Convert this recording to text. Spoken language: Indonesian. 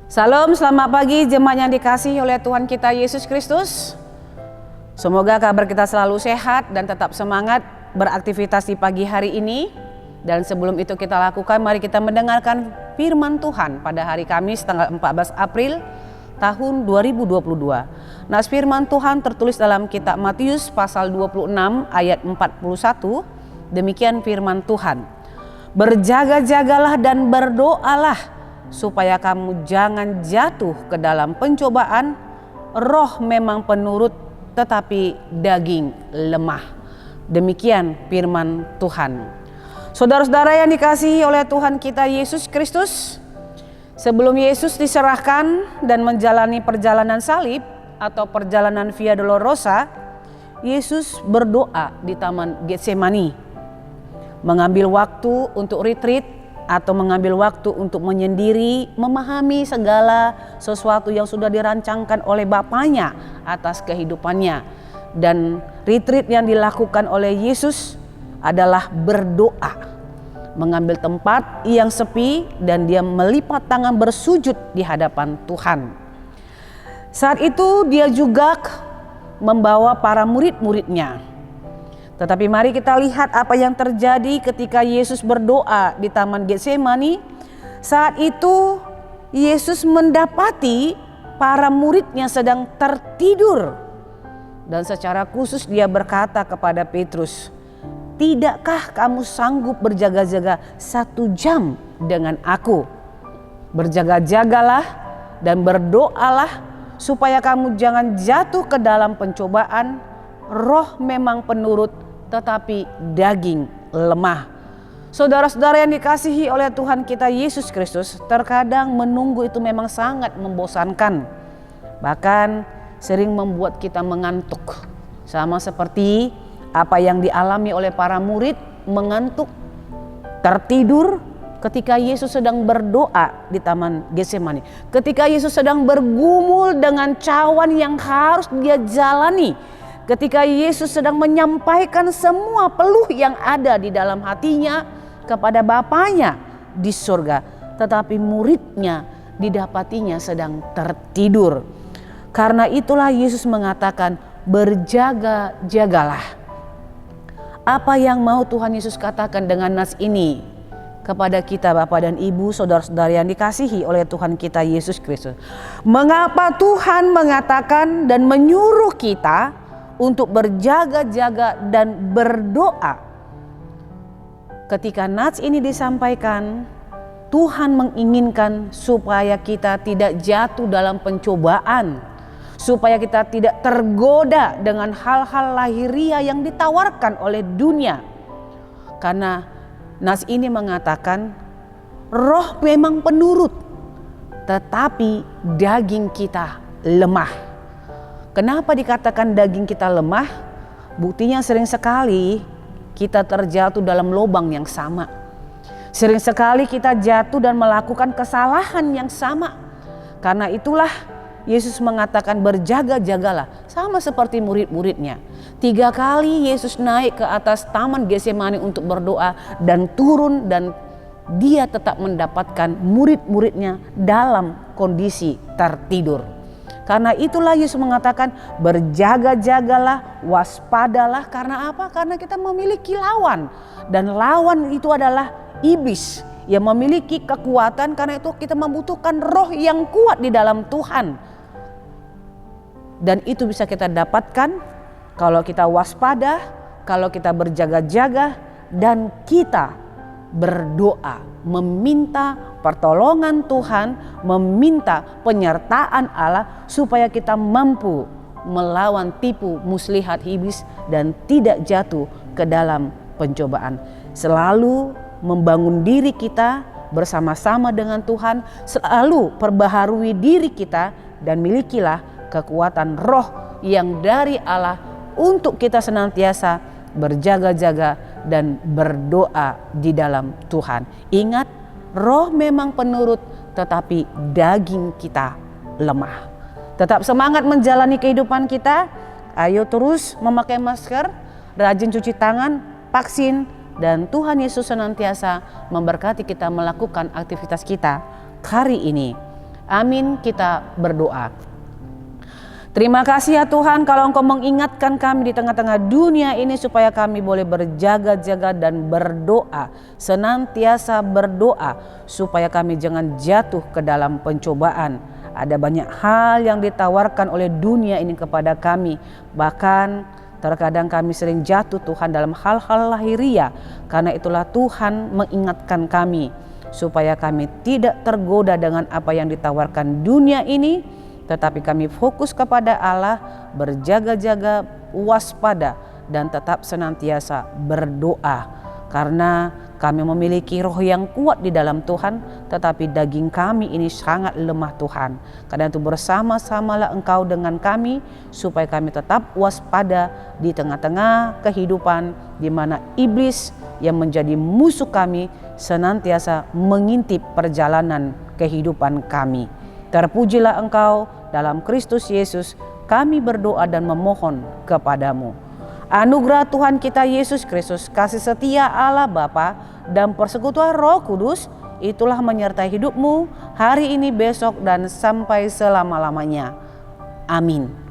Salam, selamat pagi jemaat yang dikasihi oleh Tuhan kita Yesus Kristus. Semoga kabar kita selalu sehat dan tetap semangat beraktivitas di pagi hari ini. Dan sebelum itu kita lakukan, mari kita mendengarkan firman Tuhan pada hari Kamis tanggal 14 April tahun 2022. Nas firman Tuhan tertulis dalam kitab Matius pasal 26 ayat 41. Demikian firman Tuhan. Berjaga-jagalah dan berdoalah supaya kamu jangan jatuh ke dalam pencobaan. Roh memang penurut, tetapi daging lemah. Demikian firman Tuhan. Saudara-saudara yang dikasihi oleh Tuhan kita Yesus Kristus, sebelum Yesus diserahkan dan menjalani perjalanan salib atau perjalanan Via Dolorosa, Yesus berdoa di Taman Getsemani, mengambil waktu untuk retreat atau mengambil waktu untuk menyendiri, memahami segala sesuatu yang sudah dirancangkan oleh Bapaknya atas kehidupannya. Dan retreat yang dilakukan oleh Yesus adalah berdoa, mengambil tempat yang sepi dan dia melipat tangan bersujud di hadapan Tuhan. Saat itu dia juga membawa para murid-muridnya. Tetapi mari kita lihat apa yang terjadi ketika Yesus berdoa di Taman Getsemani. Saat itu Yesus mendapati para muridnya sedang tertidur. Dan secara khusus dia berkata kepada Petrus, "Tidakkah kamu sanggup berjaga-jaga 1 jam dengan aku? Berjaga-jagalah dan berdoalah supaya kamu jangan jatuh ke dalam pencobaan. Roh memang penurut, tetapi daging lemah." Saudara-saudara yang dikasihi oleh Tuhan kita Yesus Kristus, terkadang menunggu itu memang sangat membosankan. Bahkan sering membuat kita mengantuk. Sama seperti apa yang dialami oleh para murid, mengantuk, tertidur ketika Yesus sedang berdoa di Taman Getsemani. Ketika Yesus sedang bergumul dengan cawan yang harus dia jalani. Ketika Yesus sedang menyampaikan semua peluh yang ada di dalam hatinya kepada Bapaknya di surga. Tetapi muridnya didapatinya sedang tertidur. Karena itulah Yesus mengatakan berjaga-jagalah. Apa yang mau Tuhan Yesus katakan dengan nas ini kepada kita Bapak dan Ibu, saudara-saudara yang dikasihi oleh Tuhan kita Yesus Kristus? Mengapa Tuhan mengatakan dan menyuruh kita untuk berjaga-jaga dan berdoa? Ketika nats ini disampaikan, Tuhan menginginkan supaya kita tidak jatuh dalam pencobaan, supaya kita tidak tergoda dengan hal-hal lahiriah yang ditawarkan oleh dunia. Karena nats ini mengatakan roh memang penurut, tetapi daging kita lemah. Kenapa dikatakan daging kita lemah? Buktinya sering sekali kita terjatuh dalam lubang yang sama. Sering sekali kita jatuh dan melakukan kesalahan yang sama. Karena itulah Yesus mengatakan berjaga-jagalah, sama seperti murid-muridnya. 3 kali Yesus naik ke atas Taman Getsemani untuk berdoa dan turun, dan dia tetap mendapatkan murid-muridnya dalam kondisi tertidur. Karena itulah Yesus mengatakan berjaga-jagalah, waspadalah. Karena apa? Karena kita memiliki lawan. Dan lawan itu adalah iblis yang memiliki kekuatan. Karena itu kita membutuhkan roh yang kuat di dalam Tuhan. Dan itu bisa kita dapatkan kalau kita waspada, kalau kita berjaga-jaga, dan kita berdoa, meminta pertolongan Tuhan, meminta penyertaan Allah supaya kita mampu melawan tipu muslihat iblis dan tidak jatuh ke dalam pencobaan. Selalu membangun diri kita bersama-sama dengan Tuhan, selalu perbaharui diri kita dan milikilah kekuatan roh yang dari Allah untuk kita senantiasa berjaga-jaga dan berdoa di dalam Tuhan. Ingat, roh memang penurut, tetapi daging kita lemah. Tetap semangat menjalani kehidupan kita. Ayo terus memakai masker, rajin cuci tangan, vaksin, dan Tuhan Yesus senantiasa memberkati kita melakukan aktivitas kita hari ini. Amin, kita berdoa. Terima kasih ya Tuhan kalau Engkau mengingatkan kami di tengah-tengah dunia ini supaya kami boleh berjaga-jaga dan berdoa, senantiasa berdoa supaya kami jangan jatuh ke dalam pencobaan. Ada banyak hal yang ditawarkan oleh dunia ini kepada kami, bahkan terkadang kami sering jatuh Tuhan dalam hal-hal lahiriah. Karena itulah Tuhan mengingatkan kami supaya kami tidak tergoda dengan apa yang ditawarkan dunia ini, tetapi kami fokus kepada Allah, berjaga-jaga, waspada, dan tetap senantiasa berdoa. Karena kami memiliki roh yang kuat di dalam Tuhan, tetapi daging kami ini sangat lemah Tuhan. Karena itu bersama-samalah Engkau dengan kami, supaya kami tetap waspada di tengah-tengah kehidupan di mana iblis yang menjadi musuh kami senantiasa mengintip perjalanan kehidupan kami. Terpujilah Engkau dalam Kristus Yesus, kami berdoa dan memohon kepadamu. Anugerah Tuhan kita Yesus Kristus, kasih setia Allah Bapa dan persekutuan Roh Kudus itulah menyertai hidupmu hari ini, besok, dan sampai selama-lamanya. Amin.